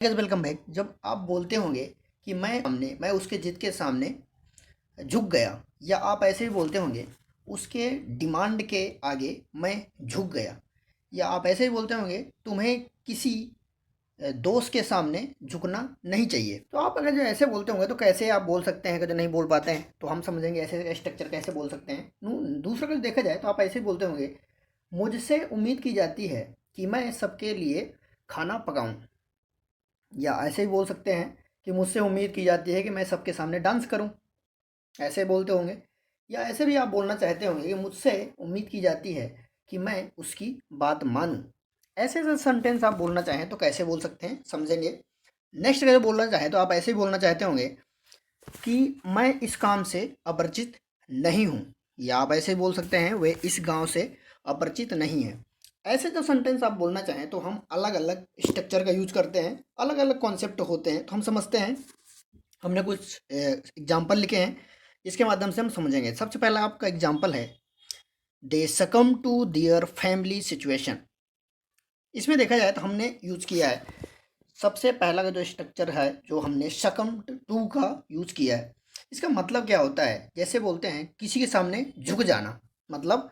Welcome back. जब आप बोलते होंगे कि मैं उसके जिद के सामने झुक गया, या आप ऐसे ही बोलते होंगे उसके डिमांड के आगे मैं झुक गया, या आप ऐसे ही बोलते होंगे तुम्हें किसी दोस्त के सामने झुकना नहीं चाहिए। तो आप अगर जो ऐसे बोलते होंगे तो कैसे आप बोल सकते हैं, अगर नहीं बोल पाते हैं तो हम समझेंगे ऐसे स्ट्रक्चर कैसे बोल सकते हैं। दूसरा अगर देखा जाए तो आप ऐसे ही बोलते होंगे मुझसे उम्मीद की जाती है कि मैं सबके लिए खाना पकाऊं, या ऐसे ही बोल सकते हैं कि मुझसे उम्मीद की जाती है कि मैं सबके सामने डांस करूं, ऐसे बोलते होंगे। या ऐसे भी आप बोलना चाहते होंगे कि मुझसे उम्मीद की जाती है कि मैं उसकी बात मानूं। ऐसे ऐसे सेंटेंस आप बोलना चाहें तो कैसे बोल सकते हैं, समझेंगे। नेक्स्ट अगर बोलना चाहें तो आप ऐसे ही बोलना चाहते होंगे कि मैं इस काम से अपरिचित नहीं हूँ, या आप ऐसे ही बोल सकते हैं वे इस गांव से अपरिचित नहीं है। ऐसे जो सेंटेंस आप बोलना चाहें तो हम अलग अलग स्ट्रक्चर का यूज करते हैं, अलग अलग कॉन्सेप्ट होते हैं, तो हम समझते हैं। हमने कुछ एग्जाम्पल लिखे हैं, इसके माध्यम से हम समझेंगे। सबसे पहला आपका एग्जाम्पल है दे सकम टू दियर फैमिली सिचुएशन। इसमें देखा जाए तो हमने यूज किया है, सबसे पहला का जो स्ट्रक्चर है जो हमने शकम टू का यूज किया है। इसका मतलब क्या होता है, जैसे बोलते हैं किसी के सामने झुक जाना, मतलब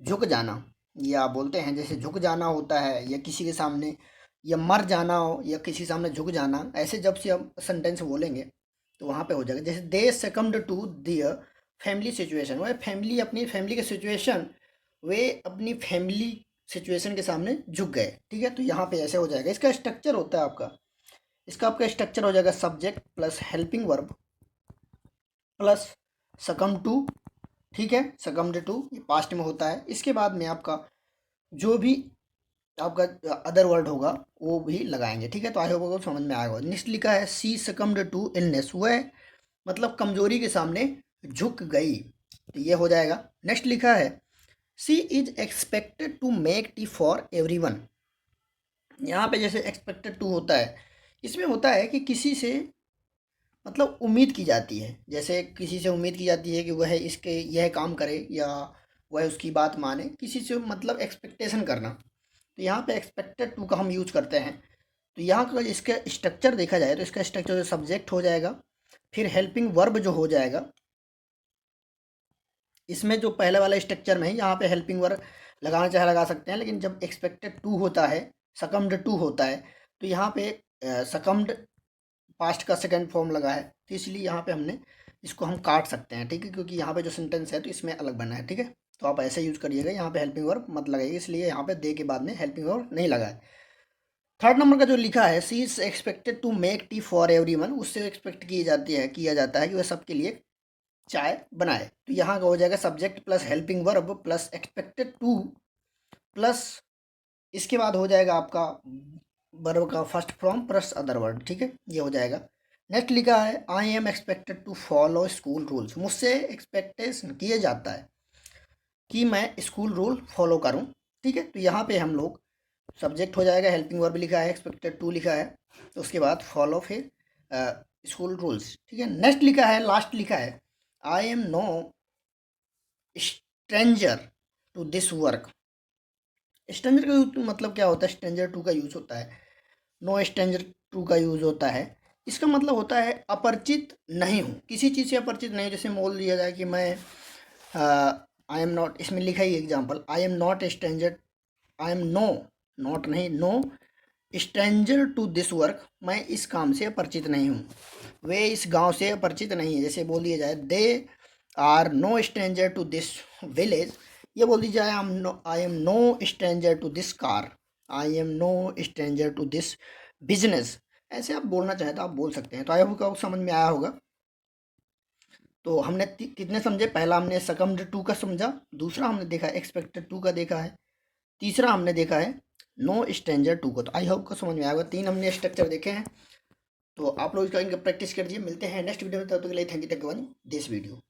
झुक जाना, या बोलते हैं जैसे झुक जाना होता है, या किसी के सामने, या मर जाना हो, या किसी सामने झुक जाना। ऐसे जब से हम सेंटेंस बोलेंगे तो वहाँ पे हो जाएगा। जैसे they succumbed to their family situation, वह फैमिली अपनी फैमिली के सिचुएशन, वे अपनी फैमिली सिचुएशन के सामने झुक गए। ठीक है, तो यहाँ पे ऐसे हो जाएगा। इसका स्ट्रक्चर होता है आपका स्ट्रक्चर हो जाएगा subject plus helping verb plus succumb to. ठीक है, सकम्ड टू ये पास्ट में होता है। इसके बाद में आपका जो भी आपका अदर वर्ड होगा वो भी लगाएंगे। ठीक है, तो आई होप आपको समझ में आएगा। नेक्स्ट लिखा है सी सकम्ड टू इलनेस, वह मतलब कमजोरी के सामने झुक गई, तो ये हो जाएगा। नेक्स्ट लिखा है C is expected to make tea for everyone. यहाँ पे जैसे एक्सपेक्टेड टू होता है, इसमें होता है कि किसी से मतलब उम्मीद की जाती है, जैसे किसी से उम्मीद की जाती है कि वह इसके यह काम करे या वह उसकी बात माने, किसी से मतलब एक्सपेक्टेशन करना। तो यहाँ पे एक्सपेक्टेड टू का हम यूज करते हैं। तो यहाँ का इसका स्ट्रक्चर देखा जाए तो इसका स्ट्रक्चर जो सब्जेक्ट हो जाएगा, फिर हेल्पिंग वर्ब जो हो जाएगा। इसमें जो पहले वाला स्ट्रक्चर में है यहाँ पे हेल्पिंग वर्ब लगाना चाहे लगा सकते हैं, लेकिन जब एक्सपेक्टेड टू होता है, सकम्ड टू होता है, तो यहाँ पे सकम्ड पास्ट का सेकंड फॉर्म लगा है, तो इसलिए यहाँ पे हमने इसको हम काट सकते हैं। ठीक है, क्योंकि यहाँ पे जो सेंटेंस है तो इसमें अलग बना है। ठीक है, तो आप ऐसे यूज करिएगा, यहाँ पे हेल्पिंग वर्ब मत लगाइए, इसलिए यहाँ पे दे के बाद में हेल्पिंग वर्ब नहीं लगा है। थर्ड नंबर का जो लिखा है C is expected to make tea for everyone, उससे एक्सपेक्ट किया जाता है कि वह सबके लिए चाय बनाए। तो यहाँ का हो जाएगा subject plus helping verb plus expected to plus इसके बाद हो जाएगा आपका वर्ब का first form plus other word. ठीक है, ये हो जाएगा। नेक्स्ट लिखा है I am expected to follow school rules, मुझसे एक्सपेक्टेशन किया जाता है कि मैं स्कूल रूल फॉलो करूं। ठीक है, तो यहाँ पे हम लोग सब्जेक्ट हो जाएगा, हेल्पिंग वर्ब लिखा है, एक्सपेक्टेड टू लिखा है, तो उसके बाद फॉलो, फिर स्कूल रूल्स। ठीक है, नेक्स्ट लिखा है, लास्ट लिखा है I am no stranger to this work. Stranger का यूज मतलब क्या होता है, स्ट्रेंजर टू का यूज होता है, नो स्ट्रेंजर टू का यूज होता है। इसका मतलब होता है अपरिचित नहीं हूँ, किसी चीज़ से अपरिचित नहीं। जैसे बोल दिया जाए कि मैं आई एम नॉट, इसमें लिखा ही example I am not stranger, I am no, not नहीं, no stranger to this work, मैं इस काम से अपरिचित नहीं हूँ, वे इस गांव से अपरिचित नहीं है। जैसे बोल दिया जाए they are no stranger to this village, ये बोल दी जाए I am no stranger to this car, I am no stranger to this business. ऐसे आप बोलना चाहें तो आप बोल सकते हैं। तो आई होप आपको समझ में आया होगा। तो हमने कितने समझे, पहला हमने सकम्ड टू का समझा, दूसरा हमने देखा एक्सपेक्टेड टू का देखा है, तीसरा हमने देखा है नो स्ट्रेंजर टू को। तो आई होप को समझ में आएगा, तीन हमने स्ट्रक्चर देखे हैं। तो आप लोग इसका इनका प्रैक्टिस कर दीजिए। मिलते हैं नेक्स्ट वीडियो में, तब तक के लिए thank you for this video.